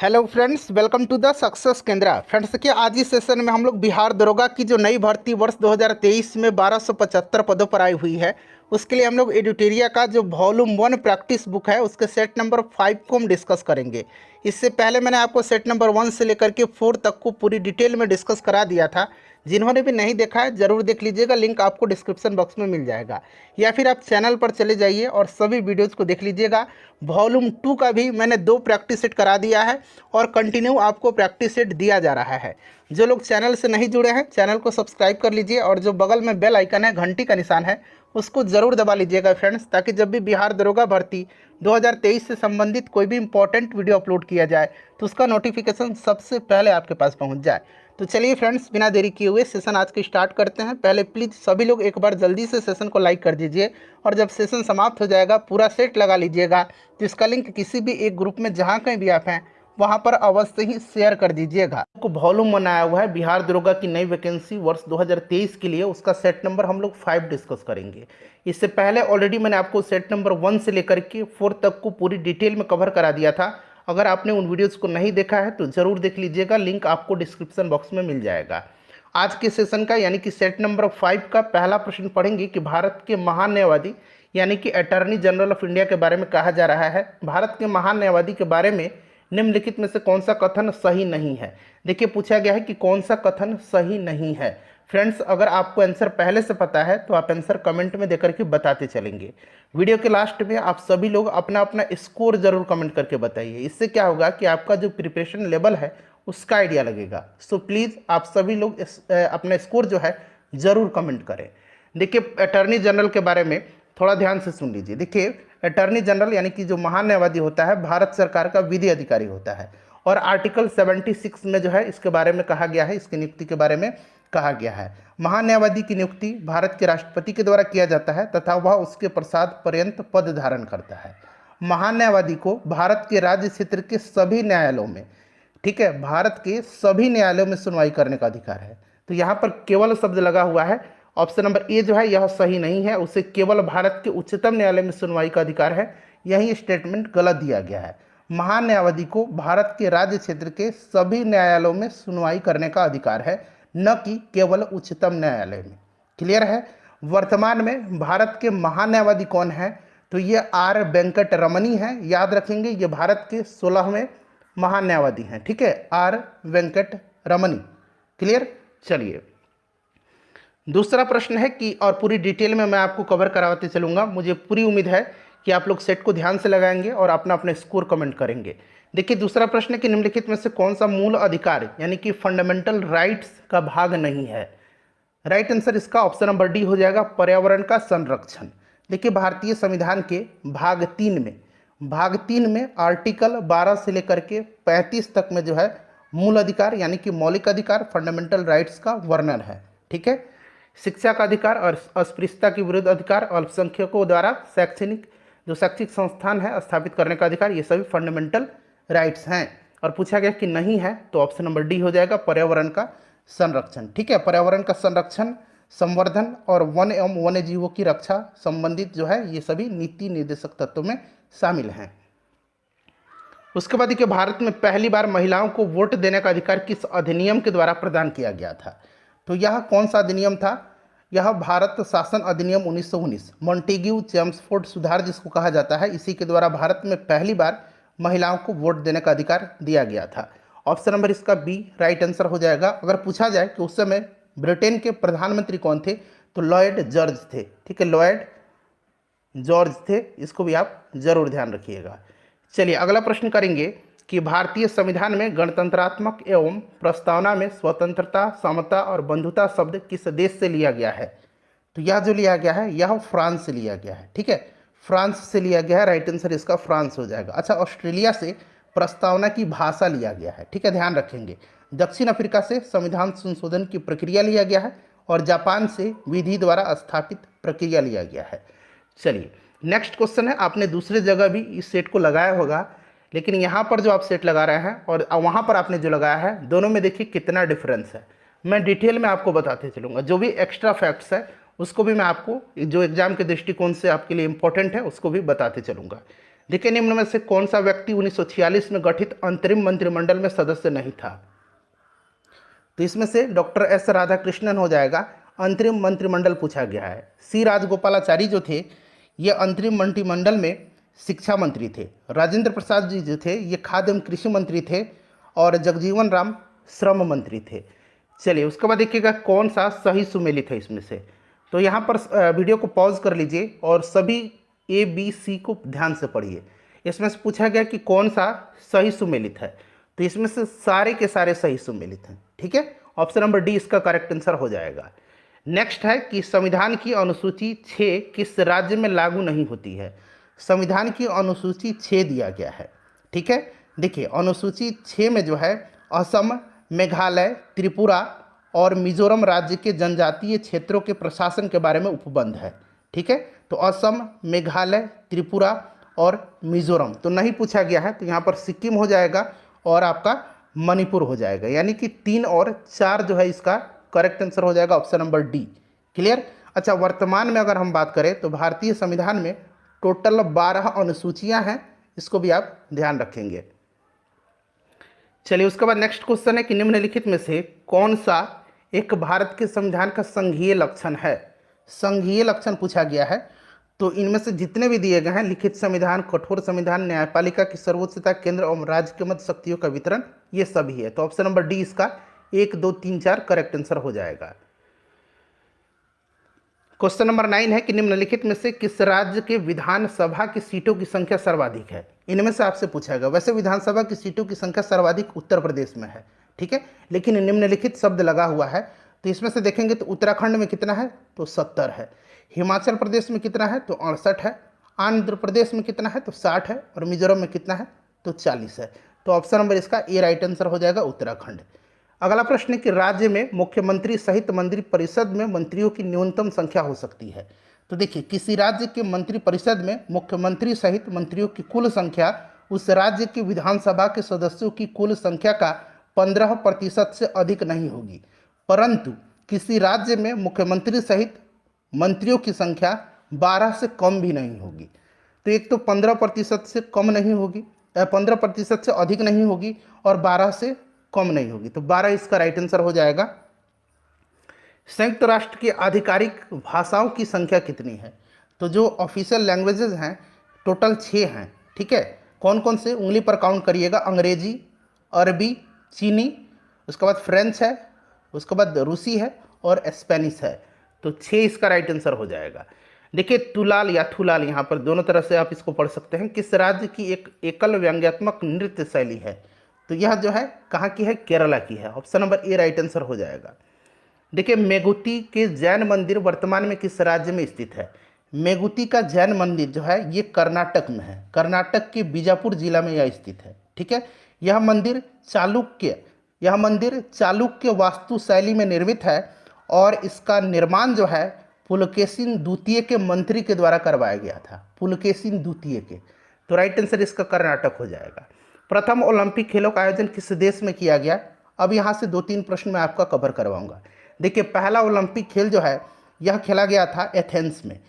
Hello friends, welcome to the success Kendra. Friends, देखिए आज इस सेशन में हम लोग बिहार दरोगा की जो नई भर्ती वर्ष 2023 में 1275 पदों पर आई हुई है, उसके लिए हम लोग एडिटोरिया का जो वॉल्यूम 1 प्रैक्टिस बुक है उसके सेट नंबर 5 को हम डिस्कस करेंगे। इससे पहले मैंने आपको सेट नंबर 1 से लेकर के 4 तक को पूरी डिटेल में डिस्कस करा दिया था। जिन्होंने भी नहीं देखा है ज़रूर देख लीजिएगा, लिंक आपको डिस्क्रिप्शन बॉक्स में मिल जाएगा, या फिर आप चैनल पर चले जाइए और सभी वीडियोज़ को देख लीजिएगा। वॉल्यूम 2 का भी मैंने 2 प्रैक्टिस सेट करा दिया है और कंटिन्यू आपको प्रैक्टिस सेट दिया जा रहा है। जो लोग चैनल से नहीं जुड़े हैं चैनल को सब्सक्राइब कर लीजिए और जो बगल में बेल आइकन है, घंटी का निशान है, उसको ज़रूर दबा लीजिएगा फ्रेंड्स, ताकि जब भी बिहार दरोगा भर्ती 2023 से संबंधित कोई भी इंपॉर्टेंट वीडियो अपलोड किया जाए तो उसका नोटिफिकेशन सबसे पहले आपके पास पहुंच जाए। तो चलिए फ्रेंड्स, बिना देरी किए हुए सेशन आज के स्टार्ट करते हैं। पहले प्लीज़ सभी लोग एक बार जल्दी से सेशन को लाइक कर दीजिए और जब सेशन समाप्त हो जाएगा पूरा सेट लगा लीजिएगा, तो इसका लिंक किसी भी एक ग्रुप में जहाँ कहीं भी आप हैं वहाँ पर अवश्य ही शेयर कर दीजिएगा। को वॉल्यूम बनाया हुआ है बिहार दरोगा की नई वैकेंसी वर्ष 2023 के लिए, उसका सेट नंबर हम लोग 5 डिस्कस करेंगे। इससे पहले ऑलरेडी मैंने आपको सेट नंबर 1 से लेकर के 4 तक को पूरी डिटेल में कवर करा दिया था। अगर आपने उन वीडियोज़ को नहीं देखा है तो ज़रूर देख लीजिएगा, लिंक आपको डिस्क्रिप्शन बॉक्स में मिल जाएगा। आज के सेशन का यानी कि सेट नंबर 5 का पहला प्रश्न पढ़ेंगे कि भारत के महान न्यायवादी यानी कि अटॉर्नी जनरल ऑफ इंडिया के बारे में कहा जा रहा है। भारत के महान न्यायवादी के बारे में निम्नलिखित में से कौन सा कथन सही नहीं है। देखिए पूछा गया है कि कौन सा कथन सही नहीं है। फ्रेंड्स, अगर आपको आंसर पहले से पता है तो आप आंसर कमेंट में देकर के बताते चलेंगे। वीडियो के लास्ट में आप सभी लोग अपना अपना स्कोर जरूर कमेंट करके बताइए। इससे क्या होगा कि आपका जो प्रिपरेशन लेवल है उसका आइडिया लगेगा। सो प्लीज़ आप सभी लोग अपना स्कोर जो है ज़रूर कमेंट करें। देखिए अटॉर्नी जनरल के बारे में थोड़ा ध्यान से सुन लीजिए। देखिए अटॉर्नी जनरल यानी कि जो महान न्यायवादी होता है भारत सरकार का विधि अधिकारी होता है, और आर्टिकल 76 में जो है इसके बारे में कहा गया है, इसकी नियुक्ति के बारे में कहा गया है। महान न्यायवादी की नियुक्ति भारत के राष्ट्रपति के द्वारा किया जाता है तथा वह उसके प्रसाद पर्यंत पद धारण करता है। महान न्यायवादी को भारत के राज्य क्षेत्र के सभी न्यायालयों में, ठीक है, भारत के सभी न्यायालयों में सुनवाई करने का अधिकार है। तो यहाँ पर केवल शब्द लगा हुआ है, ऑप्शन नंबर ए जो है यह सही नहीं है, उसे केवल भारत के उच्चतम न्यायालय में सुनवाई का अधिकार है। यही स्टेटमेंट गलत दिया गया है। महान न्यायवादी को भारत के राज्य क्षेत्र के सभी न्यायालयों में सुनवाई करने का अधिकार है, न कि केवल उच्चतम न्यायालय में। क्लियर है। वर्तमान में भारत के महान न्यायवादी कौन है, तो ये आर वेंकट रमनी है। याद रखेंगे ये भारत के 16वें महान न्यायवादी हैं, ठीक है, आर वेंकट रमनी। क्लियर। चलिए दूसरा प्रश्न है कि, और पूरी डिटेल में मैं आपको कवर कराते चलूंगा। मुझे पूरी उम्मीद है कि आप लोग सेट को ध्यान से लगाएंगे और अपना अपना स्कोर कमेंट करेंगे। देखिए दूसरा प्रश्न है कि निम्नलिखित में से कौन सा मूल अधिकार यानी कि फंडामेंटल राइट्स का भाग नहीं है। राइट आंसर इसका ऑप्शन नंबर डी हो जाएगा, पर्यावरण का संरक्षण। देखिए भारतीय संविधान के भाग 3 में आर्टिकल 12 से लेकर के 35 तक में जो है मूल अधिकार यानी कि मौलिक अधिकार फंडामेंटल राइट्स का वर्णन है। ठीक है। शिक्षा का अधिकार और अस्पृश्यता के विरुद्ध अधिकार, अल्पसंख्यकों द्वारा शैक्षिक संस्थान है स्थापित करने का अधिकार, ये सभी फंडामेंटल राइट्स हैं। और पूछा गया कि नहीं है तो ऑप्शन नंबर डी हो जाएगा, पर्यावरण का संरक्षण। ठीक है, पर्यावरण का संरक्षण, संवर्धन और वन एवं वन्य जीवों की रक्षा संबंधित जो है ये सभी नीति निर्देशक तत्वों में शामिल हैं। उसके बाद देखिए भारत में पहली बार महिलाओं को वोट देने का अधिकार किस अधिनियम के द्वारा प्रदान किया गया था। तो यह कौन सा अधिनियम था। यह भारत शासन अधिनियम 1919, मॉन्टेग्यू चेम्सफोर्ड सुधार जिसको कहा जाता है, इसी के द्वारा भारत में पहली बार महिलाओं को वोट देने का अधिकार दिया गया था। ऑप्शन नंबर इसका बी राइट आंसर हो जाएगा। अगर पूछा जाए कि उस समय ब्रिटेन के प्रधानमंत्री कौन थे, तो लॉयड जॉर्ज थे। ठीक है, लॉयड जॉर्ज थे, इसको भी आप जरूर ध्यान रखिएगा। चलिए अगला प्रश्न करेंगे कि भारतीय संविधान में गणतंत्रात्मक एवं प्रस्तावना में स्वतंत्रता, समता और बंधुता शब्द किस देश से लिया गया है। तो यह जो लिया गया है यह फ्रांस से लिया गया है। ठीक है, फ्रांस से लिया गया है, राइट आंसर इसका फ्रांस हो जाएगा। अच्छा, ऑस्ट्रेलिया से प्रस्तावना की भाषा लिया गया है। ठीक है, ध्यान रखेंगे। दक्षिण अफ्रीका से संविधान संशोधन की प्रक्रिया लिया गया है, और जापान से विधि द्वारा स्थापित प्रक्रिया लिया गया है। चलिए नेक्स्ट क्वेश्चन है, आपने दूसरे जगह भी इस सेट को लगाया होगा, लेकिन यहाँ पर जो आप सेट लगा रहे हैं और वहाँ पर आपने जो लगाया है, दोनों में देखिए कितना डिफरेंस है। मैं डिटेल में आपको बताते चलूँगा, जो भी एक्स्ट्रा फैक्ट्स है उसको भी मैं आपको जो एग्जाम के दृष्टिकोण से आपके लिए इंपॉर्टेंट है उसको भी बताते चलूँगा। देखिए निम्न में से कौन सा व्यक्ति 1946 में गठित अंतरिम मंत्रिमंडल में सदस्य नहीं था? तो इसमें से डॉक्टर एस राधाकृष्णन हो जाएगा। अंतरिम मंत्रिमंडल पूछा गया है। सी राजगोपालाचारी जो थे ये अंतरिम मंत्रिमंडल में शिक्षा मंत्री थे। राजेंद्र प्रसाद जी जो थे ये खाद्य एवं कृषि मंत्री थे और जगजीवन राम श्रम मंत्री थे। चलिए उसके बाद देखिएगा कौन सा सही सुमेलित है इसमें से। तो यहाँ पर वीडियो को पॉज कर लीजिए और सभी ए बी सी को ध्यान से पढ़िए। इसमें से पूछा गया कि कौन सा सही सुमेलित है, तो इसमें से सारे के सारे सही सुमेलित हैं। ठीक है, ऑप्शन नंबर डी इसका करेक्ट आंसर हो जाएगा। नेक्स्ट है कि संविधान की अनुसूची 6 किस राज्य में लागू नहीं होती है? संविधान की अनुसूची 6 दिया गया है। ठीक है, देखिए अनुसूची 6 में जो है असम, मेघालय, त्रिपुरा और मिजोरम राज्य के जनजातीय क्षेत्रों के प्रशासन के बारे में उपबंध है। ठीक है, तो असम, मेघालय, त्रिपुरा और मिजोरम तो नहीं पूछा गया है, तो यहाँ पर सिक्किम हो जाएगा और आपका मणिपुर हो जाएगा, यानी कि 3 और 4 जो है इसका करेक्ट आंसर हो जाएगा ऑप्शन नंबर डी। क्लियर। अच्छा, वर्तमान में अगर हम बात करें तो भारतीय संविधान में टोटल 12 अनुसूचियां हैं, इसको भी आप ध्यान रखेंगे। चलिए उसके बाद नेक्स्ट क्वेश्चन है कि निम्नलिखित में से कौन सा एक भारत के संविधान का संघीय लक्षण है? संघीय लक्षण पूछा गया है, तो इनमें से जितने भी दिए गए हैं लिखित संविधान, कठोर संविधान, न्यायपालिका की सर्वोच्चता, केंद्र और राज्य के मध्य शक्तियों का वितरण, ये सभी है। तो ऑप्शन नंबर डी इसका 1, 2, 3, 4 करेक्ट आंसर हो जाएगा। क्वेश्चन नंबर 9 है कि निम्नलिखित में से किस राज्य के विधानसभा की सीटों की संख्या सर्वाधिक है? इनमें से आपसे पूछा गया। वैसे विधानसभा की सीटों की संख्या सर्वाधिक उत्तर प्रदेश में है। ठीक है, लेकिन निम्नलिखित शब्द लगा हुआ है, तो इसमें से देखेंगे तो उत्तराखंड में कितना है? तो 70 है। हिमाचल प्रदेश में कितना है? तो 68 है। आंध्र प्रदेश में कितना है? तो 60 है। और मिजोरम में कितना है? तो 40 है। तो ऑप्शन नंबर इसका ए राइट आंसर हो जाएगा, उत्तराखंड। अगला प्रश्न है कि राज्य में मुख्यमंत्री सहित मंत्री परिषद में मंत्रियों की न्यूनतम संख्या हो सकती है? तो देखिए किसी राज्य के मंत्री परिषद में मुख्यमंत्री सहित मंत्रियों की कुल संख्या उस राज्य की विधानसभा के सदस्यों की कुल संख्या का 15% से अधिक नहीं होगी, परंतु किसी राज्य में मुख्यमंत्री सहित मंत्रियों की संख्या 12 से कम भी नहीं होगी। तो एक तो 15% से कम नहीं होगी, 15% से अधिक नहीं होगी और 12 से कम नहीं होगी, तो 12 इसका राइट आंसर हो जाएगा। संयुक्त राष्ट्र की आधिकारिक भाषाओं की संख्या कितनी है? तो जो ऑफिशियल लैंग्वेजेस हैं टोटल 6 हैं। ठीक है, कौन कौन से उंगली पर काउंट करिएगा? अंग्रेजी, अरबी, चीनी, उसके बाद फ्रेंच है, उसके बाद रूसी है और स्पेनिश है। तो 6 इसका राइट आंसर हो जाएगा। देखिए तुलाल या थुलाल, यहाँ पर दोनों तरह से आप इसको पढ़ सकते हैं। किस राज्य की एक एकल व्यंग्यात्मक नृत्य शैली है? तो यह जो है कहाँ की है? केरला की है। Option number A right answer हो जाएगा। देखिए मेगुती के जैन मंदिर वर्तमान में किस राज्य में स्थित है? मेगुती का जैन मंदिर जो है ये कर्नाटक में है। कर्नाटक के बीजापुर जिला में यह स्थित है। ठीक है, यह मंदिर चालुक्य वास्तु शैली में निर्मित है और इसका निर्माण जो है पुलकेशिन द्वितीय के मंत्री के द्वारा करवाया गया था। पुलकेशिन द्वितीय के, तो राइट आंसर इसका कर्नाटक हो जाएगा। प्रथम ओलंपिक खेलों का आयोजन किस देश में किया गया? अब यहाँ से 2-3 प्रश्न मैं आपका कवर करवाऊंगा। देखिए पहला ओलंपिक खेल जो है यह खेला गया था एथेंस में,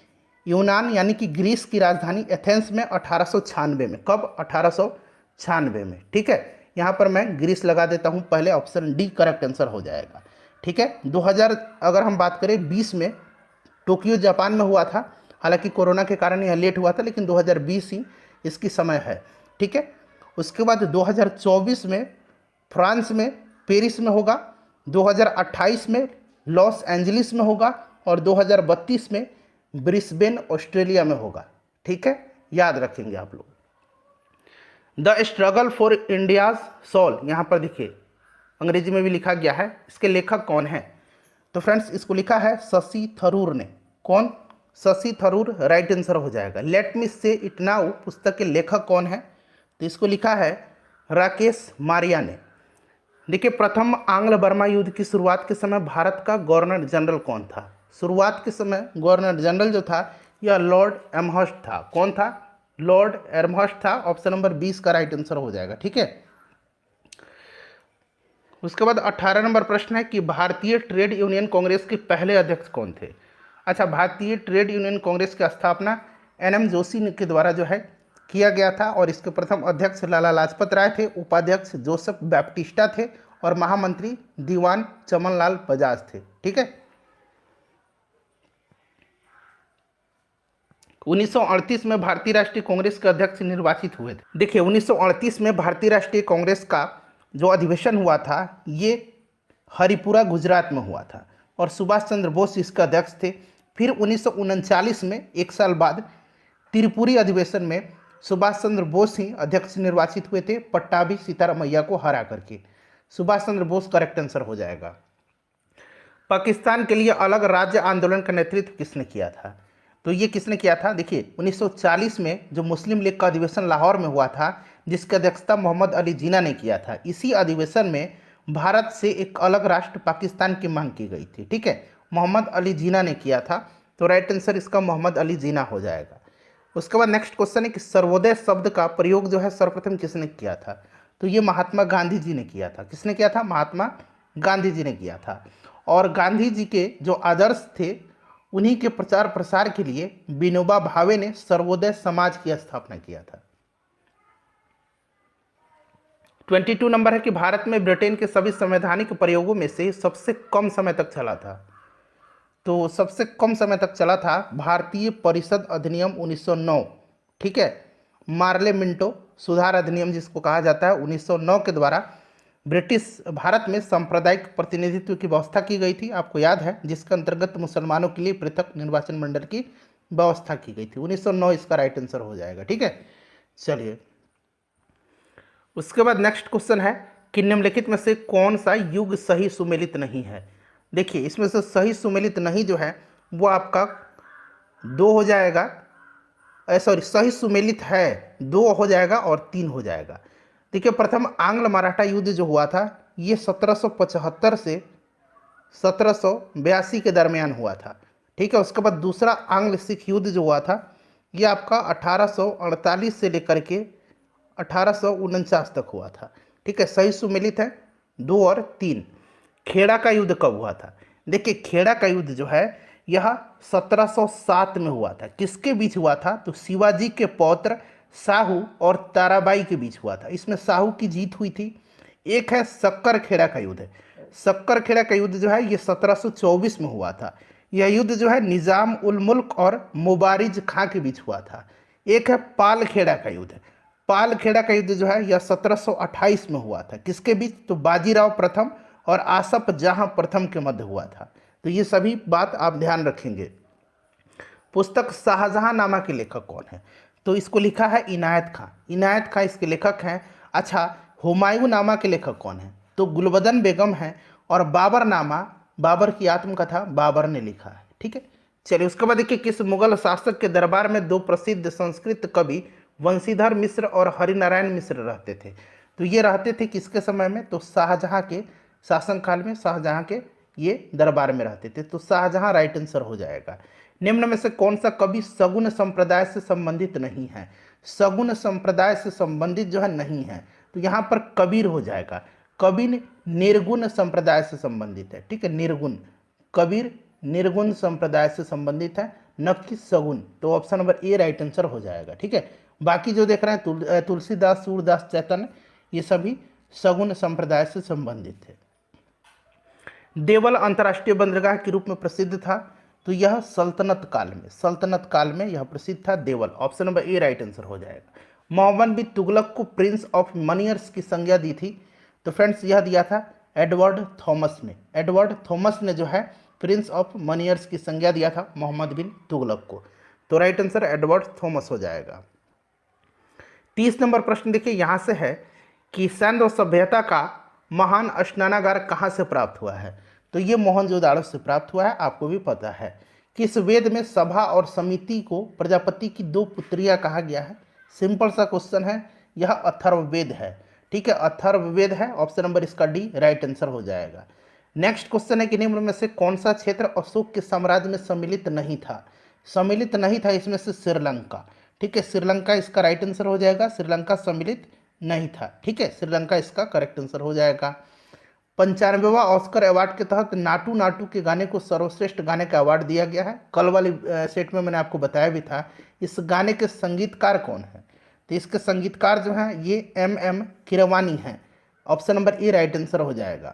यूनान यानी कि ग्रीस की राजधानी एथेंस में 1896 में। कब? 1896 में। ठीक है, यहाँ पर मैं ग्रीस लगा देता हूँ पहले, ऑप्शन डी करेक्ट आंसर हो जाएगा। ठीक है, 2000 अगर हम बात करें 20 में टोक्यो जापान में हुआ था, हालांकि कोरोना के कारण यह लेट हुआ था, लेकिन 2020 ही इसकी समय है। ठीक है, उसके बाद 2024 में फ्रांस में पेरिस में होगा, 2028 में लॉस एंजलिस में होगा और 2032 में ब्रिस्बेन ऑस्ट्रेलिया में होगा। ठीक है, याद रखेंगे आप लोग। The struggle for India's soul, यहाँ पर देखिए अंग्रेजी में भी लिखा गया है, इसके लेखक कौन है? तो फ्रेंड्स इसको लिखा है शशि थरूर ने। कौन? शशि थरूर राइट आंसर हो जाएगा। लेट मी से इट नाउ पुस्तक के लेखक कौन है? तो इसको लिखा है राकेश मारिया ने। देखिए प्रथम आंग्ल बर्मा युद्ध की शुरुआत के समय भारत का गवर्नर जनरल कौन था? शुरुआत के समय गवर्नर जनरल जो था यह लॉर्ड एमहर्स्ट था। कौन था? लॉर्ड एमहर्स्ट था। ऑप्शन नंबर 20 का राइट आंसर हो जाएगा। ठीक है, उसके बाद 18 नंबर प्रश्न है कि भारतीय ट्रेड यूनियन कांग्रेस के पहले अध्यक्ष कौन थे? अच्छा, भारतीय ट्रेड यूनियन कांग्रेस की स्थापना NM जोशी के द्वारा जो है किया गया था और इसके प्रथम अध्यक्ष लाला लाजपत राय थे, उपाध्यक्ष जोसेफ बैप्टिस्टा थे और महामंत्री दीवान चमनलाल बजाज थे। ठीक है। 1938 में भारतीय राष्ट्रीय कांग्रेस के अध्यक्ष निर्वाचित हुए थे। देखिए 1938 में भारतीय राष्ट्रीय कांग्रेस का जो अधिवेशन हुआ था ये हरिपुरा गुजरात में हुआ था और सुभाष चंद्र बोस इसके अध्यक्ष थे। फिर 1939 में एक साल बाद त्रिपुरी अधिवेशन में सुभाष चंद्र बोस ही अध्यक्ष निर्वाचित हुए थे, पट्टाभी सीतारामैया को हरा करके। सुभाष चंद्र बोस करेक्ट आंसर हो जाएगा। पाकिस्तान के लिए अलग राज्य आंदोलन का नेतृत्व किसने किया था? तो ये किसने किया था? देखिए 1940 में जो मुस्लिम लीग का अधिवेशन लाहौर में हुआ था जिसकी अध्यक्षता मोहम्मद अली जिन्ना ने किया था, इसी अधिवेशन में भारत से एक अलग राष्ट्र पाकिस्तान की मांग की गई थी। ठीक है, मोहम्मद अली जिन्ना ने किया था, तो राइट आंसर इसका मोहम्मद अली जिन्ना हो जाएगा। उसके बाद नेक्स्ट क्वेश्चन है कि सर्वोदय शब्द का प्रयोग जो है सर्वप्रथम किसने किया था? तो ये महात्मा गांधी जी ने किया था। किसने किया था? महात्मा गांधी जी ने किया था। और गांधी जी के जो आदर्श थे उन्हीं के प्रचार प्रसार के लिए विनोबा भावे ने सर्वोदय समाज की स्थापना किया था। 22 नंबर है कि भारत में ब्रिटेन के सभी संवैधानिक प्रयोगों में से सबसे कम समय तक चला था। तो सबसे कम समय तक चला था भारतीय परिषद अधिनियम 1909। ठीक है, मार्ले मिंटो सुधार अधिनियम जिसको कहा जाता है 1909 के द्वारा ब्रिटिश भारत में सांप्रदायिक प्रतिनिधित्व की व्यवस्था की गई थी, आपको याद है, जिसके अंतर्गत मुसलमानों के लिए पृथक निर्वाचन मंडल की व्यवस्था की गई थी। 1909 इसका राइट आंसर हो जाएगा। ठीक है, चलिए उसके बाद नेक्स्ट क्वेश्चन है कि निम्नलिखित में से कौन सा युग सही सुमेलित नहीं है? देखिए इसमें से सही सुमेलित नहीं जो है वो आपका 2 हो जाएगा, सॉरी सही सुमेलित है 2 हो जाएगा और 3 हो जाएगा। देखिए प्रथम आंग्ल मराठा युद्ध जो हुआ था ये 1775 से 1782 के दरमियान हुआ था। ठीक है, उसके बाद दूसरा आंग्ल सिख युद्ध जो हुआ था ये आपका 1848 से लेकर के 1849 तक हुआ था। ठीक है, सही सुमेलित है 2 और 3। खेड़ा का युद्ध कब हुआ था? देखिए खेड़ा का युद्ध जो है यह 1707 में हुआ था। किसके बीच हुआ था? तो शिवाजी के पौत्र साहू और ताराबाई के बीच हुआ था। इसमें साहू की जीत हुई थी। एक है शक्कर खेड़ा का युद्ध। शक्कर खेड़ा का युद्ध जो है ये 1724 में हुआ था। यह युद्ध जो है निजाम उल मुल्क और मुबारिज खां के बीच हुआ था। एक है पाल खेड़ा का युद्ध। पाल खेड़ा का युद्ध जो है यह 1728 में हुआ था। किसके बीच? तो बाजीराव प्रथम और आसफ जहां प्रथम के मध्य हुआ था। तो ये सभी बात आप ध्यान रखेंगे। पुस्तक शाहजहां नामा के लेखक कौन है? तो इसको लिखा है इनायत खां। इनायत खां इसके लेखक हैं। अच्छा, हुमायूं नामा के लेखक कौन है? तो गुलबदन बेगम है। और बाबर नामा, बाबर की आत्मकथा बाबर ने लिखा है। ठीक है, चलिए उसके बाद देखिए किस मुगल शासक के दरबार में 2 प्रसिद्ध संस्कृत कवि वंशीधर मिश्र और हरिनारायण मिश्र रहते थे? तो ये रहते थे किसके समय में? तो शाहजहां के शासनकाल में, शाहजहां के ये दरबार में रहते थे। तो शाहजहां राइट आंसर हो जाएगा। निम्न में से कौन सा कवि सगुन संप्रदाय से संबंधित नहीं है? सगुन संप्रदाय से संबंधित जो है नहीं है, तो यहाँ पर कबीर हो जाएगा। कबीर निर्गुण संप्रदाय से संबंधित है। ठीक है, निर्गुण, कबीर निर्गुण संप्रदाय से संबंधित है, न कि सगुन। तो option number A right answer हो जाएगा। ठीक है, बाकी जो देख रहे हैं तुलसीदास, सूरदास, चैतन्य, ये सभी सगुन संप्रदाय से संबंधित है। देवल अंतर्राष्ट्रीय बंदरगाह के रूप में प्रसिद्ध था, तो यह सल्तनत काल में यह प्रसिद्ध था देवल। Option number A right answer हो जाएगा। मोहम्मद बिन तुगलक को प्रिंस ऑफ मनियर्स की संज्ञा दी थी, तो फ्रेंड्स यह दिया था एडवर्ड थॉमस ने। एडवर्ड थॉमस ने जो है प्रिंस ऑफ मनियर्स की संज्ञा दिया था मोहम्मद बिन तुगलक को। तो राइट आंसर एडवर्ड थॉमस हो जाएगा। 30 नंबर प्रश्न देखिए यहाँ से है कि सैन्य सभ्यता का महान स्नानागार कहाँ से प्राप्त हुआ है? तो ये मोहनजोदाड़ो से प्राप्त हुआ है, आपको भी पता है। किस वेद में सभा और समिति को प्रजापति की 2 पुत्रियां कहा गया है? सिंपल सा क्वेश्चन है, यह अथर्ववेद है। ठीक है, अथर्ववेद है। ऑप्शन नंबर इसका डी राइट आंसर हो जाएगा। नेक्स्ट क्वेश्चन है कि निम्न में से कौन सा क्षेत्र अशोक के साम्राज्य में सम्मिलित नहीं था? सम्मिलित नहीं था इसमें से श्रीलंका। ठीक है, श्रीलंका इसका राइट आंसर हो जाएगा। श्रीलंका सम्मिलित नहीं था। ठीक है, श्रीलंका इसका करेक्ट आंसर हो जाएगा। 95वां ऑस्कर अवार्ड के तहत नाटू नाटू के गाने को सर्वश्रेष्ठ गाने का अवार्ड दिया गया है। कल वाली सेट में मैंने आपको बताया भी था। इस गाने के संगीतकार कौन है? तो इसके संगीतकार जो हैं ये एम कीरवानी हैं। Option number A right answer हो जाएगा।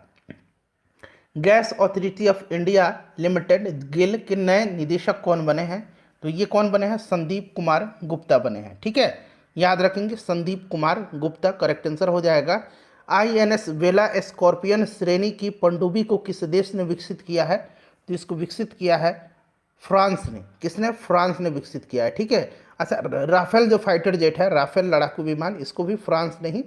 Gas authority of India limited GAIL के नए निदेशक कौन बने हैं? तो ये कौन बने हैं? संदीप कुमार गुप्ता बने हैं। ठीक है, याद रखेंगे संदीप कुमार गुप्ता करेक्ट आंसर हो जाएगा। आईएनएस वेला स्कॉर्पियन श्रेणी की पनडुब्बी को किस देश ने विकसित किया है? तो इसको विकसित किया है फ्रांस ने। किसने? फ्रांस ने विकसित किया है। ठीक है, अच्छा राफेल जो फाइटर जेट है, राफेल लड़ाकू विमान, इसको भी फ्रांस ने ही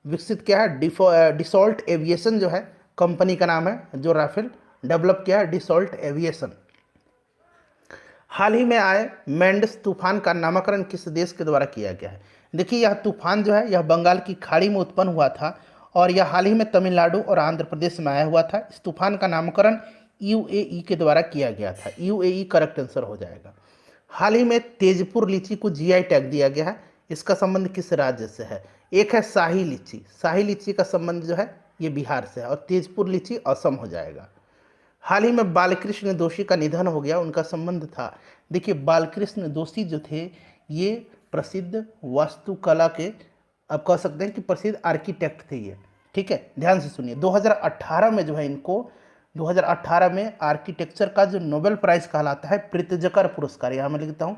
विकसित किया है। डिसॉल्ट एविएशन जो है कंपनी का नाम है, जो राफेल डेवलप किया है, डिसॉल्ट एविएशन। हाल ही में आए मेंडस तूफान का नामकरण किस देश के द्वारा किया गया है? देखिए यह तूफान जो है यह बंगाल की खाड़ी में उत्पन्न हुआ था और यह हाल ही में तमिलनाडु और आंध्र प्रदेश में आया हुआ था। इस तूफान का नामकरण यूएई के द्वारा किया गया था। यूएई करेक्ट आंसर हो जाएगा। हाल ही में तेजपुर लीची को जीआई टैग दिया गया है। इसका संबंध किस राज्य से है? एक है शाही लीची। शाही लीची का संबंध जो है ये बिहार से है और तेजपुर लीची असम हो जाएगा। हाल ही में बालकृष्ण दोषी का निधन हो गया, उनका संबंध था। देखिए बालकृष्ण दोषी जो थे ये प्रसिद्ध वास्तुकला के, आप कह सकते हैं कि प्रसिद्ध आर्किटेक्ट थे ये। ठीक है, ध्यान से सुनिए। 2018 में जो है इनको 2018 में आर्किटेक्चर का जो नोबेल प्राइज कहलाता है प्रित्जकर पुरस्कार, यहाँ मैं लिखता हूँ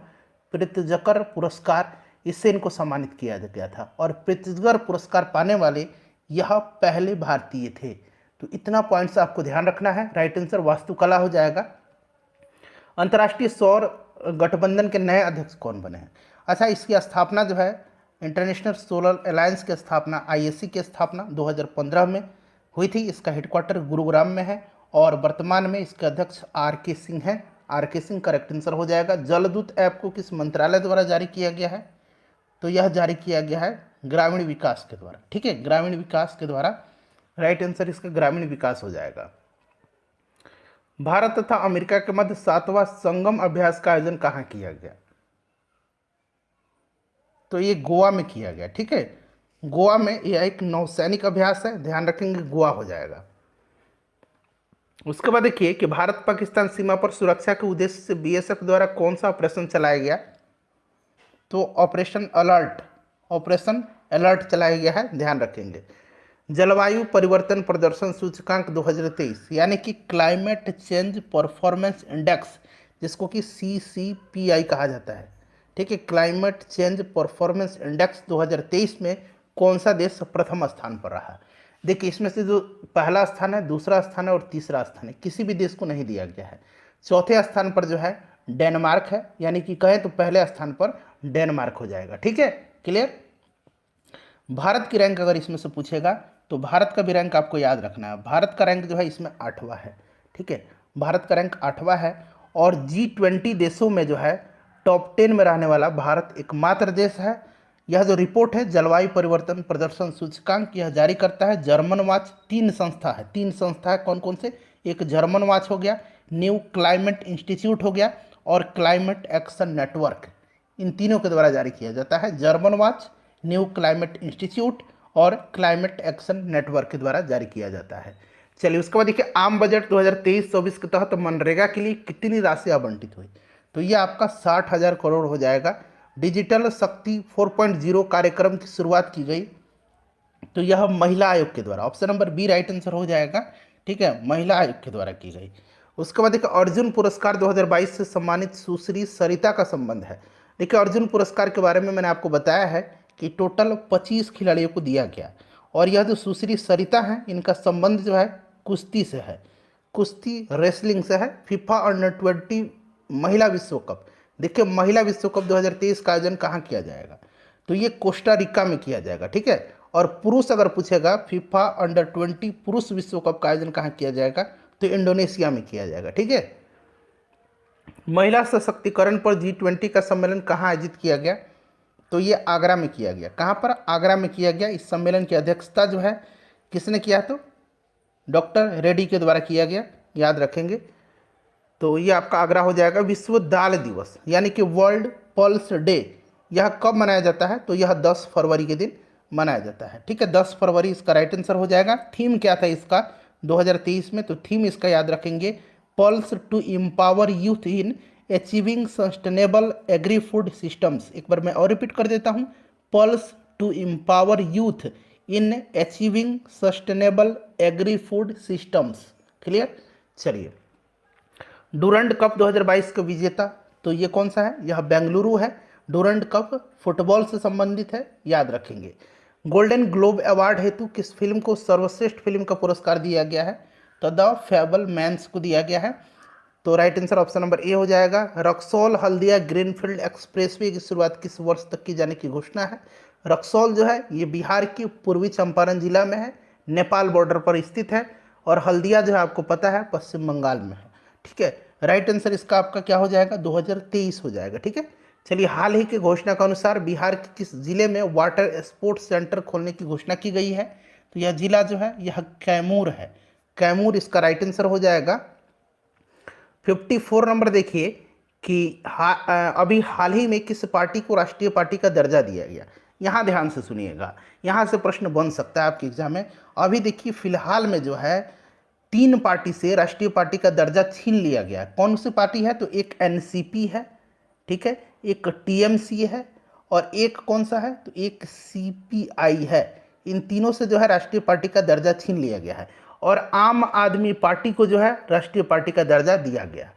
प्रित्जकर पुरस्कार, इससे इनको सम्मानित किया गया था और प्रित्जकर पुरस्कार पाने वाले यह पहले भारतीय थे। तो इतना पॉइंट्स आपको ध्यान रखना है। राइट आंसर वास्तुकला हो जाएगा। अंतर्राष्ट्रीय सौर गठबंधन के नए अध्यक्ष कौन बने हैं? अच्छा इसकी स्थापना जो है इंटरनेशनल सोलर अलायंस की स्थापना, आईएससी की स्थापना 2015 में हुई थी। इसका हेडक्वार्टर गुरुग्राम में है और वर्तमान में इसके अध्यक्ष आर के सिंह हैं। आर के सिंह करेक्ट आंसर हो जाएगा। जलदूत ऐप को किस मंत्रालय द्वारा जारी किया गया है? तो यह जारी किया गया है ग्रामीण विकास के द्वारा। ठीक है, ग्रामीण विकास के द्वारा। राइट आंसर इसका ग्रामीण विकास हो जाएगा। भारत तथा अमेरिका के मध्य 7वां संगम अभ्यास का आयोजन कहाँ किया गया? तो ये गोवा में किया गया। ठीक है, गोवा में यह एक नौसैनिक अभ्यास है, ध्यान रखेंगे गोवा हो जाएगा। उसके बाद देखिए कि भारत पाकिस्तान सीमा पर सुरक्षा के उद्देश्य से बीएसएफ द्वारा कौन सा ऑपरेशन चलाया गया? तो ऑपरेशन अलर्ट चलाया गया है, ध्यान रखेंगे। जलवायु परिवर्तन प्रदर्शन सूचकांक 2023 यानी कि क्लाइमेट चेंज परफॉर्मेंस इंडेक्स, जिसको कि CCPI कहा जाता है। ठीक है, क्लाइमेट चेंज परफॉर्मेंस इंडेक्स 2023 में कौन सा देश प्रथम स्थान पर रहा? देखिए इसमें से जो पहला स्थान है, दूसरा स्थान है और तीसरा स्थान है, किसी भी देश को नहीं दिया गया है। चौथे स्थान पर जो है डेनमार्क है, यानी कि कहें तो पहले स्थान पर डेनमार्क हो जाएगा। ठीक है, क्लियर। भारत की रैंक अगर इसमें से पूछेगा तो भारत का भी रैंक आपको याद रखना है। भारत का रैंक जो है इसमें 8वां है। ठीक है, भारत का रैंक 8वां है और G20 देशों में जो है टॉप 10 में रहने वाला भारत एकमात्र देश है। यह जो रिपोर्ट है जलवायु परिवर्तन प्रदर्शन सूचकांक, यह जारी करता है जर्मन वॉच। 3 संस्था है, 3 संस्था है। कौन कौन से? एक जर्मन वॉच हो गया, न्यू क्लाइमेट इंस्टीट्यूट हो गया और क्लाइमेट एक्शन नेटवर्क। इन तीनों के द्वारा जारी किया जाता है। German watch, new climate institute और क्लाइमेट एक्शन नेटवर्क के द्वारा जारी किया जाता है। चलिए उसके बाद देखिए आम बजट 2023-24 के तहत मनरेगा के लिए कितनी राशि आवंटित हुई? तो ये आपका 60,000 करोड़ हो जाएगा। डिजिटल शक्ति 4.0 कार्यक्रम की शुरुआत की गई, तो यह महिला आयोग के द्वारा, option number B right answer हो जाएगा। ठीक है, महिला आयोग के द्वारा की गई। उसके बाद देखिए अर्जुन पुरस्कार 2022 से सम्मानित सुश्री सरिता का संबंध है। देखिए अर्जुन पुरस्कार के बारे में मैंने आपको बताया है कि टोटल 25 खिलाड़ियों को दिया गया और यह जो सुश्री सरिता हैं इनका संबंध जो है कुश्ती से है, कुश्ती रेसलिंग से है। फीफा अंडर-20 महिला विश्व कप, देखिए महिला विश्व कप 2023 का आयोजन कहाँ किया जाएगा? तो ये कोस्टा रिका में किया जाएगा। ठीक है, और पुरुष अगर पूछेगा फीफा अंडर-20 पुरुष विश्व कप का आयोजन कहाँ किया जाएगा? तो इंडोनेशिया में किया जाएगा। ठीक है, महिला सशक्तिकरण पर G20 का सम्मेलन कहाँ आयोजित किया गया? तो ये आगरा में किया गया। कहाँ पर? आगरा में किया गया। इस सम्मेलन की अध्यक्षता जो है किसने किया? तो डॉक्टर रेड्डी के द्वारा किया गया, याद रखेंगे। तो ये आपका आगरा हो जाएगा। विश्व दाल दिवस यानी कि वर्ल्ड पल्स डे, यह कब मनाया जाता है? तो यह 10 फरवरी के दिन मनाया जाता है। ठीक है, 10 फरवरी इसका राइट आंसर हो जाएगा। थीम क्या था इसका 2023 में? तो थीम इसका याद रखेंगे pulse to empower youth in achieving sustainable agri food systems. एक बार मैं और रिपीट कर देता हूँ, pulse to empower youth in achieving sustainable agri food systems. Clear. चलिए, डूरंड कप 2022 का विजेता तो ये कौन सा है, यह बेंगलुरु है। डूरंड कप फुटबॉल से संबंधित है, याद रखेंगे। गोल्डन ग्लोब अवार्ड हेतु किस फिल्म को सर्वश्रेष्ठ फिल्म का पुरस्कार दिया गया है, तो द फेबल मैन्स को दिया गया है। तो राइट आंसर ऑप्शन नंबर ए हो जाएगा। रक्सौल हल्दिया ग्रीनफील्ड एक्सप्रेसवे की शुरुआत किस वर्ष तक की जाने की घोषणा है। रक्सौल जो है ये बिहार की पूर्वी चंपारण जिला में है, नेपाल बॉर्डर पर स्थित है। और हल्दिया जो है आपको पता है पश्चिम बंगाल में है। ठीक है, राइट आंसर इसका आपका क्या हो जाएगा, 2023 हो जाएगा। ठीक है। चलिए, हाल ही की घोषणा के अनुसार बिहार के किस जिले में वाटर स्पोर्ट्स सेंटर खोलने की घोषणा की गई है, तो यह जिला जो है यह कैमूर है। कैमूर इसका राइट आंसर हो जाएगा। 54 नंबर देखिए कि अभी हाल ही में किस पार्टी को राष्ट्रीय पार्टी का दर्जा दिया गया। यहाँ ध्यान से सुनिएगा, यहाँ से प्रश्न बन सकता है आपके एग्जाम में। अभी देखिए फिलहाल में जो है 3 पार्टी से राष्ट्रीय पार्टी का दर्जा छीन लिया गया। कौन सी पार्टी है, तो एक एनसीपी है, ठीक है, एक टीएमसी है, और एक कौन सा है, तो एक सीपीआई है। इन तीनों से जो है राष्ट्रीय पार्टी का दर्जा छीन लिया गया है, और आम आदमी पार्टी को जो है राष्ट्रीय पार्टी का दर्जा दिया गया।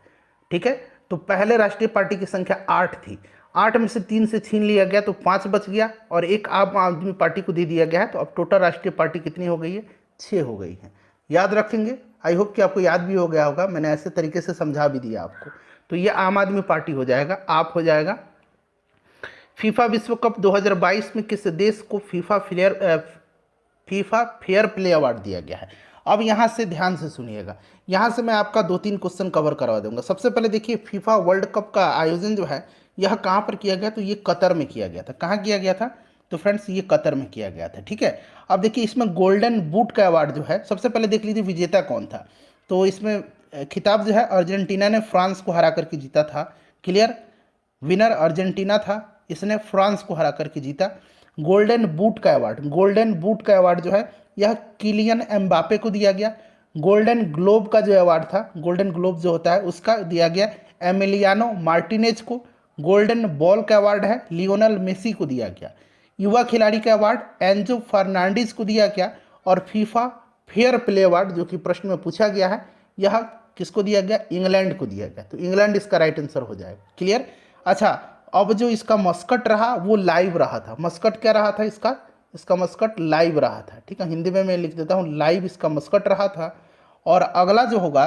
ठीक है, तो पहले राष्ट्रीय पार्टी की संख्या 8 थी, 8 में से 3 से छीन लिया गया तो 5 बच गया, और एक आम आदमी पार्टी को दे दिया गया है। तो अब टोटल राष्ट्रीय पार्टी कितनी हो गई है, 6 हो गई है। याद रखेंगे, आई होप कि आपको याद भी हो गया होगा, मैंने ऐसे तरीके से समझा भी दिया आपको। तो ये आम आदमी पार्टी हो जाएगा, आप हो जाएगा। फीफा विश्व कप 2022 में किस देश को फीफा फेयर प्ले अवार्ड दिया गया है। अब यहाँ से ध्यान से सुनिएगा, यहाँ से मैं आपका 2-3 क्वेश्चन कवर करवा दूंगा। सबसे पहले देखिए, फीफा वर्ल्ड कप का आयोजन जो है यह कहाँ पर किया गया, तो ये कतर में किया गया था। कहाँ किया गया था, तो फ्रेंड्स ये कतर में किया गया था। ठीक है, अब देखिए इसमें गोल्डन बूट का अवार्ड जो है, सबसे पहले देख लीजिए विजेता कौन था। तो इसमें खिताब जो है अर्जेंटीना ने फ्रांस को हरा करके जीता था। क्लियर, विनर अर्जेंटीना था, इसने फ्रांस को हरा करके जीता। गोल्डन बूट का अवार्ड, गोल्डन बूट का अवार्ड जो है यह किलियन एम्बापे को दिया गया। गोल्डन ग्लोब का जो अवार्ड था, गोल्डन ग्लोब जो होता है उसका दिया गया एमिलियानो मार्टिनेज को। गोल्डन बॉल का अवार्ड है लियोनल मेसी को दिया गया। युवा खिलाड़ी का अवार्ड एंजो फर्नांडिस को दिया गया। और फीफा फेयर प्ले अवार्ड जो कि प्रश्न में पूछा गया है, यह किसको दिया गया, इंग्लैंड को दिया गया। तो इंग्लैंड इसका राइट आंसर हो जाएगा। क्लियर। अच्छा, अब जो इसका मस्कट रहा वो लाइव रहा था। मस्कट क्या रहा था इसका, इसका मस्कट लाइव रहा था। ठीक है, हिंदी में मैं लिख देता हूँ, लाइव इसका मस्कट रहा था। और अगला जो होगा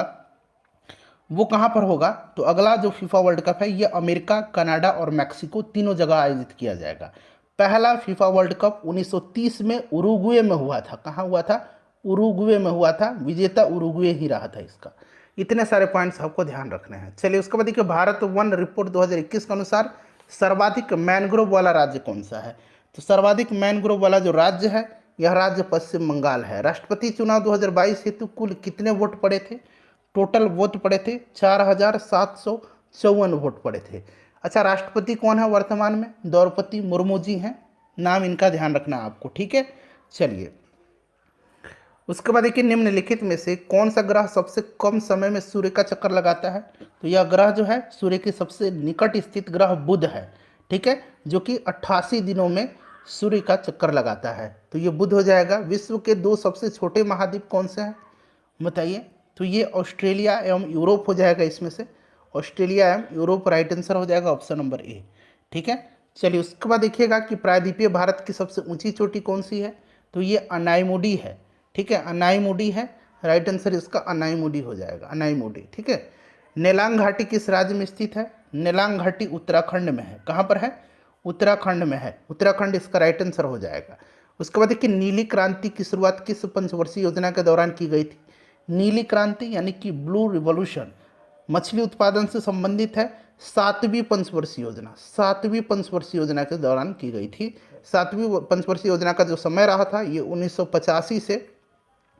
वो कहाँ पर होगा, तो अगला जो फीफा वर्ल्ड कप है ये अमेरिका, कनाडा और मैक्सिको तीनों जगह आयोजित किया जाएगा। पहला फीफा वर्ल्ड कप 1930 में उरुग्वे में हुआ था। कहाँ हुआ था, उरुग्वे में हुआ था। विजेता उरुग्वे ही रहा था इसका। इतने सारे पॉइंट्स आपको ध्यान रखने हैं। चलिए उसके बाद देखिए, भारत वन रिपोर्ट 2021 के अनुसार सर्वाधिक मैनग्रोव वाला राज्य कौन सा है। तो सर्वाधिक मैनग्रोव वाला जो राज्य है यह राज्य पश्चिम बंगाल है। राष्ट्रपति चुनाव 2022 हेतु कुल कितने वोट पड़े थे, टोटल वोट पड़े थे 4754 वोट पड़े थे। अच्छा, राष्ट्रपति कौन है वर्तमान में, द्रौपदी मुर्मू जी हैं, नाम इनका ध्यान रखना आपको। ठीक है, चलिए उसके बाद देखिए, निम्नलिखित में से कौन सा ग्रह सबसे कम समय में सूर्य का चक्कर लगाता है। तो यह ग्रह जो है सूर्य के सबसे निकट स्थित ग्रह बुध है। ठीक है, जो कि 88 दिनों में सूर्य का चक्कर लगाता है। तो ये बुध हो जाएगा। विश्व के 2 सबसे छोटे महाद्वीप कौन से हैं बताइए। तो ये ऑस्ट्रेलिया एवं यूरोप हो जाएगा। इसमें से ऑस्ट्रेलिया एवं यूरोप राइट आंसर हो जाएगा, ऑप्शन नंबर ए। ठीक है, चलिए उसके बाद देखिएगा कि प्रायद्वीपीय भारत की सबसे ऊंची चोटी कौन सी है। तो ये अनाईमुडी है। ठीक है, अनाईमुडी है, राइट आंसर इसका अनाईमुडी हो जाएगा, अनाईमुडी। ठीक है, नेलांग घाटी किस राज्य में स्थित है। नेलांग घाटी उत्तराखंड में है। कहाँ पर है, उत्तराखंड में है। उत्तराखंड इसका राइट आंसर हो जाएगा। उसके बाद देखिए, नीली क्रांति की शुरुआत किस पंचवर्षीय योजना के दौरान की गई थी। नीली क्रांति यानी कि ब्लू रिवॉल्यूशन मछली उत्पादन से संबंधित है। 7वीं पंचवर्षीय योजना, 7वीं पंचवर्षीय योजना के दौरान की गई थी। 7वीं पंचवर्षीय योजना का जो समय रहा था ये 1985 से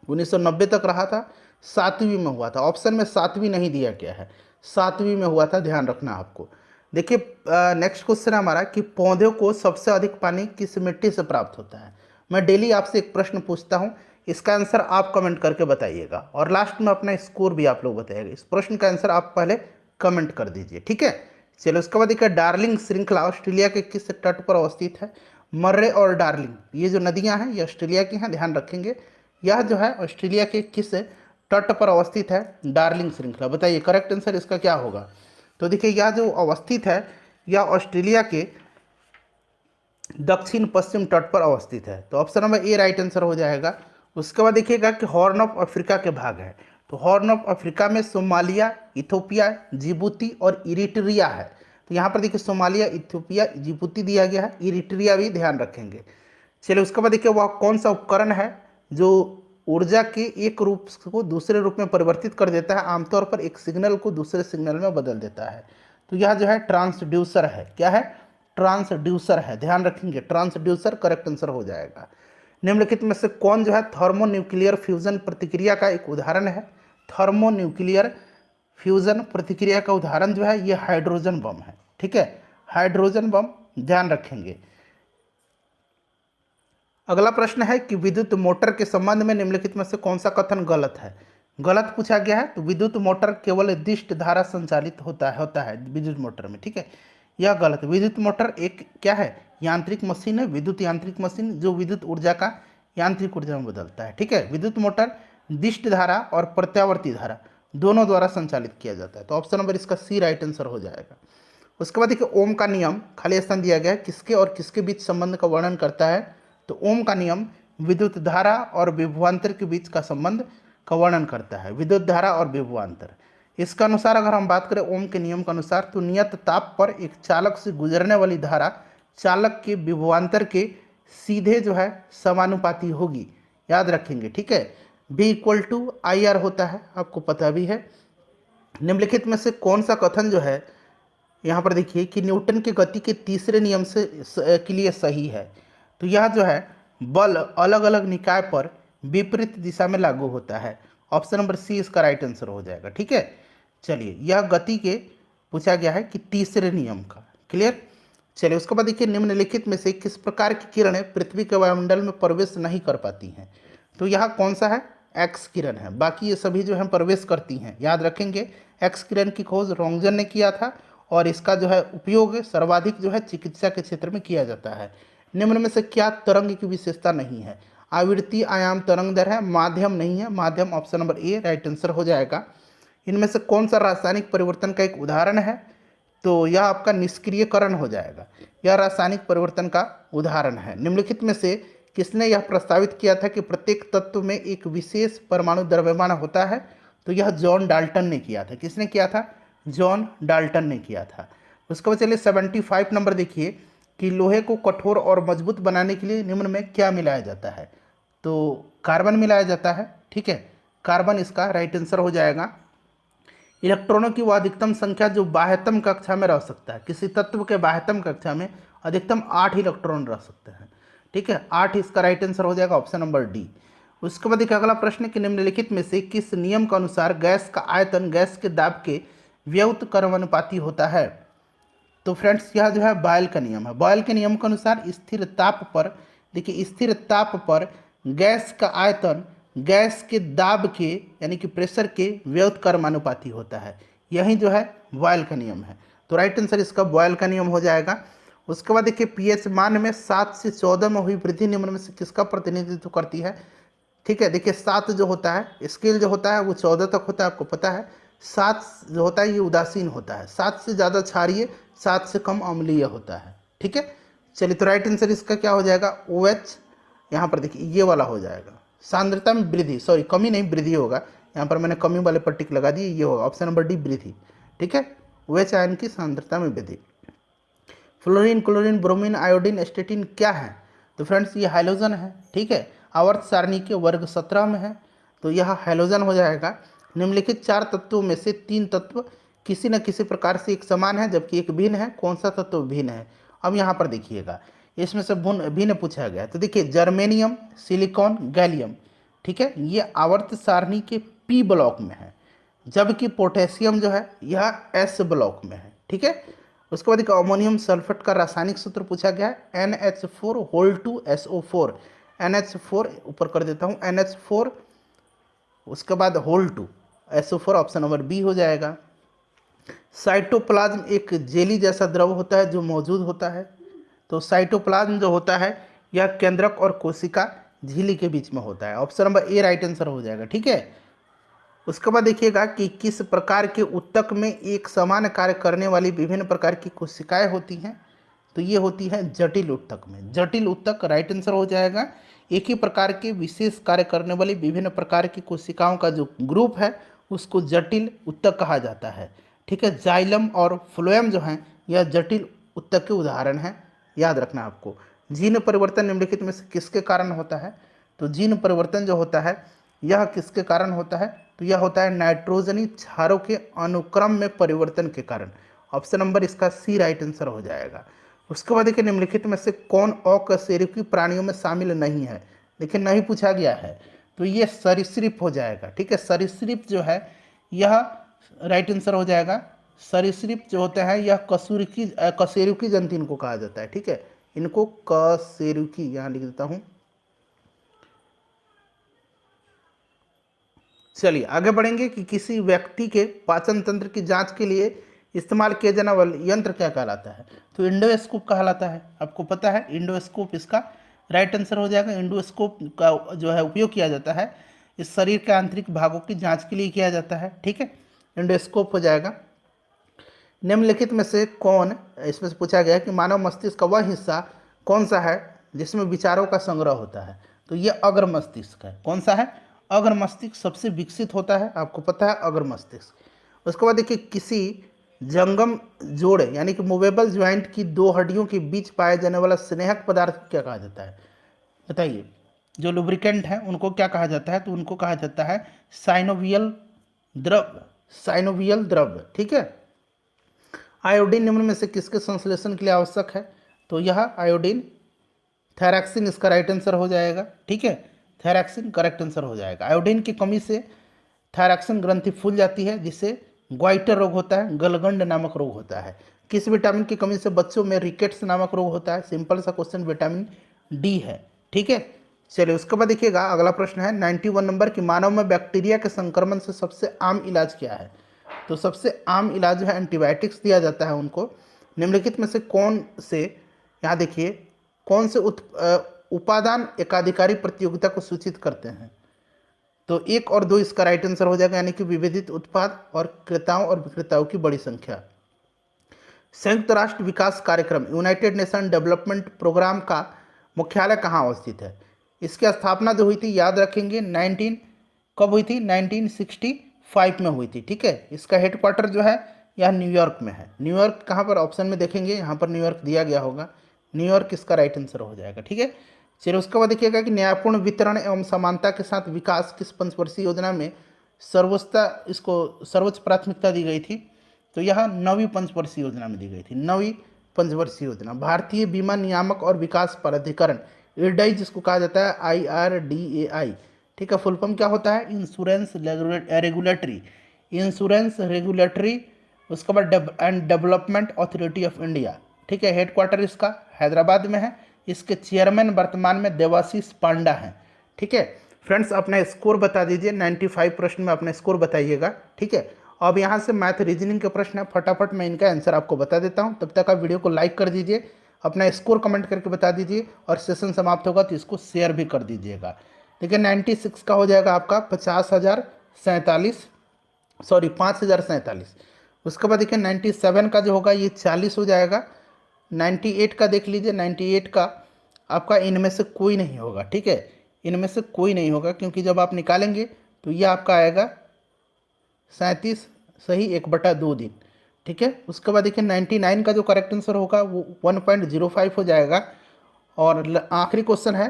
1990 तक रहा था। 7वीं में हुआ था, ऑप्शन में 7वीं नहीं दिया गया है, 7वीं में हुआ था, ध्यान रखना आपको। देखिए नेक्स्ट क्वेश्चन है हमारा कि पौधों को सबसे अधिक पानी किस मिट्टी से प्राप्त होता है। मैं डेली आपसे एक प्रश्न पूछता हूँ, इसका आंसर आप कमेंट करके बताइएगा, और लास्ट में अपना स्कोर भी आप लोग बताइएगा। इस प्रश्न का आंसर आप पहले कमेंट कर दीजिए। ठीक है, चलो उसके बाद देखिए, डार्लिंग श्रृंखला ऑस्ट्रेलिया के किस तट पर अवस्थित है। मर्रे और डार्लिंग, ये जो नदियां हैं ये ऑस्ट्रेलिया की हैं, ध्यान रखेंगे। यह जो है ऑस्ट्रेलिया के किस तट पर अवस्थित है? डार्लिंग श्रृंखला। बताइए करेक्ट आंसर इसका क्या होगा? तो देखिए यह जो अवस्थित है यह ऑस्ट्रेलिया के दक्षिण पश्चिम तट पर अवस्थित है, तो option number A right answer हो जाएगा। उसके बाद देखिएगा कि हॉर्न ऑफ अफ्रीका के भाग है, तो हॉर्न ऑफ अफ्रीका में सोमालिया, इथोपिया, जिबूती और इरिट्रिया है। तो यहाँ पर देखिए सोमालिया, इथोपिया, जिबूती दिया गया है, इरिट्रिया भी ध्यान रखेंगे। चलिए उसके बाद देखिए वह कौन सा उपकरण है जो ऊर्जा के एक रूप को दूसरे रूप में परिवर्तित कर देता है, आमतौर पर एक सिग्नल को दूसरे सिग्नल में बदल देता है? तो यह जो है ट्रांसड्यूसर है। क्या है? ट्रांसड्यूसर है, ध्यान रखेंगे। ट्रांसड्यूसर करेक्ट आंसर हो जाएगा। निम्नलिखित में से कौन जो है थर्मोन्यूक्लियर फ्यूजन प्रतिक्रिया का एक उदाहरण है? थर्मोन्यूक्लियर फ्यूजन प्रतिक्रिया का उदाहरण जो है ये हाइड्रोजन बम है। ठीक है, हाइड्रोजन बम, ध्यान रखेंगे। अगला प्रश्न है कि विद्युत मोटर के संबंध में निम्नलिखित में से कौन सा कथन गलत है? गलत पूछा गया है। तो विद्युत मोटर केवल निर्दिष्ट धारा संचालित होता है विद्युत मोटर में। ठीक है, यह गलत। विद्युत मोटर एक क्या है? यांत्रिक मशीन है, विद्युत यांत्रिक मशीन जो विद्युत ऊर्जा का यांत्रिक ऊर्जा में बदलता है। ठीक है, विद्युत मोटर दिष्ट धारा और प्रत्यावर्ती धारा दोनों द्वारा संचालित किया जाता है। तो ऑप्शन नंबर इसका सी राइट आंसर हो जाएगा। उसके बाद देखिए ओम का नियम खाली स्थान दिया गया है, किसके और किसके बीच संबंध का वर्णन करता है? तो ओम का नियम विद्युत धारा और विभवांतर के बीच का संबंध का वर्णन करता है। विद्युत धारा और विभवांतर, इसका अनुसार अगर हम बात करें ओम के नियम के अनुसार, तो नियत ताप पर एक चालक से गुजरने वाली धारा चालक के विभवांतर के सीधे जो है समानुपाती होगी, याद रखेंगे। ठीक है, V = IR होता है, आपको पता भी है। निम्नलिखित में से कौन सा कथन जो है यहाँ पर देखिए कि न्यूटन के गति के तीसरे नियम के लिए सही है? तो यह जो है बल अलग अलग निकाय पर विपरीत दिशा में लागू होता है। ऑप्शन नंबर सी इसका राइट आंसर हो जाएगा। ठीक है, चलिए यह गति के पूछा गया है कि तीसरे नियम का। क्लियर? चलिए उसके बाद देखिए निम्नलिखित में से किस प्रकार की किरणें पृथ्वी के वायुमंडल में प्रवेश नहीं कर पाती हैं? तो यह कौन सा है? एक्स किरण है। बाकी ये सभी जो है प्रवेश करती हैं, याद रखेंगे। एक्स किरण की खोज रोंगजन ने किया था और इसका जो है उपयोग सर्वाधिक जो है चिकित्सा के क्षेत्र में किया जाता है। निम्न में से क्या तरंग की विशेषता नहीं है? आवृत्ति आयाम तरंग दर है, माध्यम नहीं है। माध्यम option number A right answer हो जाएगा। इनमें से कौन सा रासायनिक परिवर्तन का एक उदाहरण है? तो यह आपका निष्क्रियकरण हो जाएगा। यह रासायनिक परिवर्तन का उदाहरण है। निम्नलिखित में से किसने यह प्रस्तावित किया था कि प्रत्येक तत्व में एक विशेष परमाणु द्रव्यमान होता है? तो यह जॉन डाल्टन ने किया था। किसने किया था? जॉन डाल्टन ने किया था। उसके बाद चलिए 75 नंबर देखिए कि लोहे को कठोर और मजबूत बनाने के लिए निम्न में क्या मिलाया जाता है? तो कार्बन मिलाया जाता है। ठीक है, कार्बन इसका राइट आंसर हो जाएगा। इलेक्ट्रॉनों की वह अधिकतम संख्या जो बाह्यतम कक्षा में रह सकता है, किसी तत्व के बाह्यतम कक्षा में अधिकतम 8 इलेक्ट्रॉन रह सकते हैं। ठीक है, 8 इसका राइट आंसर हो जाएगा, ऑप्शन नंबर डी। उसके बाद एक अगला प्रश्न कि निम्नलिखित में से किस नियम के अनुसार गैस का आयतन गैस के दाब के व्युत्क्रमानुपाती कर्मानुपाती होता है? तो फ्रेंड्स यह जो है बॉयल का नियम है। बॉयल के नियम के अनुसार स्थिर ताप पर, देखिए स्थिर ताप पर गैस का आयतन गैस के दाब के यानी कि प्रेशर के व्युत्क्रमानुपाती होता है। यही जो है बॉयल का नियम है। तो राइट आंसर इसका बॉयल का नियम हो जाएगा। उसके बाद देखिए पीएच मान में 7 से 14 में हुई वृद्धि निम्न में से किसका प्रतिनिधित्व करती है? ठीक है, देखिए 7 जो होता है स्केल जो होता है वो 14 तक होता है, आपको पता है। 7 जो होता है ये उदासीन होता है, 7 से ज़्यादा क्षारीय, 7 से कम अम्लीय होता है। ठीक है, चलिए तो राइट आंसर इसका क्या हो जाएगा? OH। यहाँ पर देखिए ये वाला हो जाएगा। सांद्रता में वृद्धि, सॉरी कमी नहीं वृद्धि होगा, यहाँ पर मैंने कमी वाले पर टिक लगा दिए, ये होगा ऑप्शन नंबर डी वृद्धि। ठीक है, OH आयन की सांद्रता में वृद्धि। फ्लोरीन, क्लोरीन, ब्रोमीन, आयोडीन, एस्टेटिन क्या है? तो फ्रेंड्स ये हाइलोजन है। ठीक है, आवर्त सारणी के वर्ग 17 में है, तो यह हाइलोजन हो जाएगा। निम्नलिखित 4 तत्वों में से 3 तत्व किसी न किसी प्रकार से एक समान है जबकि एक भिन्न है, कौन सा तत्व भिन्न है? अब यहाँ पर देखिएगा इसमें से भिन्न पूछा गया है। तो देखिए जर्मेनियम, सिलिकॉन, गैलियम, ठीक है, ये आवर्त सारणी के पी ब्लॉक में है, जबकि पोटेशियम जो है यह एस ब्लॉक में है। ठीक है, उसके बाद एक अमोनियम सल्फेट का रासायनिक सूत्र पूछा गया है, NH4 NH4 ऊपर कर देता हूँ, NH4 उसके बाद (2) SO4 ऑप्शन नंबर बी हो जाएगा। साइटोप्लाज्म एक जेली जैसा द्रव होता है जो मौजूद होता है, तो साइटोप्लाज्म जो होता है यह केंद्रक और कोशिका झिल्ली के बीच में होता है। Option number A right answer हो जाएगा। ठीक है, उसके बाद देखिएगा कि किस प्रकार के ऊतक में एक समान कार्य करने वाली विभिन्न प्रकार की कोशिकाएं होती हैं। तो ये होती है जटिल ऊतक में। जटिल ऊतक राइट आंसर हो जाएगा। एक ही प्रकार के विशेष कार्य करने वाली विभिन्न प्रकार की कोशिकाओं का जो ग्रुप है उसको जटिल ऊतक कहा जाता है। ठीक है, जाइलम और फ्लोएम जो हैं यह जटिल ऊतक के उदाहरण हैं, याद रखना आपको। जीन परिवर्तन निम्नलिखित में से किसके कारण होता है। तो जीन परिवर्तन जो होता है यह किसके कारण होता है। तो यह होता है नाइट्रोजनी क्षारों के अनुक्रम में परिवर्तन के कारण। ऑप्शन नंबर इसका सी राइट आंसर हो जाएगा। उसके बाद देखिए निम्नलिखित में से कौन अकशेरुकी प्राणियों में शामिल नहीं है। देखिए नहीं पूछा गया है तो ये सरीसृप हो जाएगा। ठीक है, सरीसृप जो है यह राइट आंसर हो जाएगा। सरीसृप जो होता है यह कशेरुकी जंतु इनको कहा जाता है। ठीक है, इनको कशेरुकी यहाँ लिख देता हूँ। चलिए आगे बढ़ेंगे कि किसी व्यक्ति के पाचन तंत्र की जांच के लिए इस्तेमाल किया जाने वाला यंत्र क्या कहलाता है। तो इंडोस्कोप कहलाता है। आपको पता है इंडोस्कोप इसका राइट आंसर हो जाएगा। इंडोस्कोप का जो है उपयोग किया जाता है इस शरीर के आंतरिक भागों की जांच के लिए किया जाता है। ठीक है, इंडोस्कोप हो जाएगा। निम्नलिखित में से कौन, इसमें से पूछा गया कि मानव मस्तिष्क का वह हिस्सा कौन सा है जिसमें विचारों का संग्रह होता है। तो ये अग्र मस्तिष्क है। कौन सा है, अग्र मस्तिष्क सबसे विकसित होता है, आपको पता है अग्र मस्तिष्क। उसके बाद देखिए किसी जंगम जोड़े यानी कि मूवेबल ज्वाइंट की दो हड्डियों के बीच पाया जाने वाला स्नेहक पदार्थ क्या कहा जाता है। बताइए, जो लुब्रिकेंट है उनको क्या कहा जाता है। तो उनको कहा जाता है साइनोवियल द्रव। साइनोवियल द्रव। ठीक है, आयोडीन निम्न में से किसके संश्लेषण के लिए आवश्यक है। तो यह आयोडीन थायरॉक्सिन इसका राइट आंसर हो जाएगा। ठीक है, थायरॉक्सिन करेक्ट आंसर हो जाएगा। आयोडीन की कमी से थायरॉक्सिन ग्रंथि फूल जाती है जिससे ग्वाइटर रोग होता है, गलगंड नामक रोग होता है। किस विटामिन की कमी से बच्चों में रिकेट्स नामक रोग होता है। सिंपल सा क्वेश्चन, विटामिन डी है। ठीक है, चलिए उसके बाद देखिएगा अगला प्रश्न है 91 नंबर की मानव में बैक्टीरिया के संक्रमण से सबसे आम इलाज क्या है। तो सबसे आम इलाज जो है एंटीबायोटिक्स दिया जाता है उनको। निम्नलिखित में से कौन से, यहाँ देखिए, कौन से उपादान एकाधिकारी प्रतियोगिता को सूचित करते हैं। तो 1 और 2 इसका राइट आंसर हो जाएगा, यानी कि विविधित उत्पाद और क्रेताओं और विक्रेताओं की बड़ी संख्या। संयुक्त राष्ट्र विकास कार्यक्रम यूनाइटेड नेशन डेवलपमेंट प्रोग्राम का मुख्यालय कहाँ अवस्थित है। इसकी स्थापना जो हुई थी याद रखेंगे कब हुई थी, 1965 में हुई थी। ठीक है, इसका हेडक्वार्टर जो है यह न्यूयॉर्क में है। न्यूयॉर्क कहाँ पर, ऑप्शन में देखेंगे यहाँ पर न्यूयॉर्क दिया गया होगा। न्यूयॉर्क इसका राइट आंसर हो जाएगा। ठीक है, चलिए उसके बाद देखिएगा कि न्यायपूर्ण वितरण एवं समानता के साथ विकास किस पंचवर्षीय योजना में सर्वोच्च प्राथमिकता दी गई थी। तो यह 9वीं पंचवर्षीय योजना में दी गई थी। 9वीं पंचवर्षीय योजना। भारतीय बीमा नियामक और विकास प्राधिकरण IRDAI जिसको कहा जाता है IRDAI। ठीक है, फुल फॉर्म क्या होता है, इंश्योरेंस रेगुलेटरी उसके बाद and development authority of India. ठीक है, हेडक्वार्टर इसका हैदराबाद में है। इसके चेयरमैन वर्तमान में देवाशीष पांडा हैं। ठीक है फ्रेंड्स, अपना स्कोर बता दीजिए। 95 प्रश्न में अपना स्कोर बताइएगा। ठीक है, अब यहाँ से मैथ रीजनिंग के प्रश्न है, फटाफट मैं इनका आंसर आपको बता देता हूँ। तब तक आप वीडियो को लाइक कर दीजिए, अपना स्कोर कमेंट करके बता दीजिए, और सेशन समाप्त होगा तो इसको शेयर भी कर दीजिएगा। देखिए 96 का हो जाएगा आपका 5,047। उसके बाद देखिए 97 का जो होगा ये 40 हो जाएगा। 98 का देख लीजिए, 98 का आपका इनमें से कोई नहीं होगा। ठीक है, इनमें से कोई नहीं होगा क्योंकि जब आप निकालेंगे तो ये आपका आएगा 37 सही 1/2 दिन। ठीक है, उसके बाद देखिए 99 का जो करेक्ट आंसर होगा वो 1.05 हो जाएगा। और आखिरी क्वेश्चन है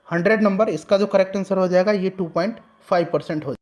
100 नंबर, इसका जो करेक्ट आंसर हो जाएगा ये 2.5% हो जाएगा।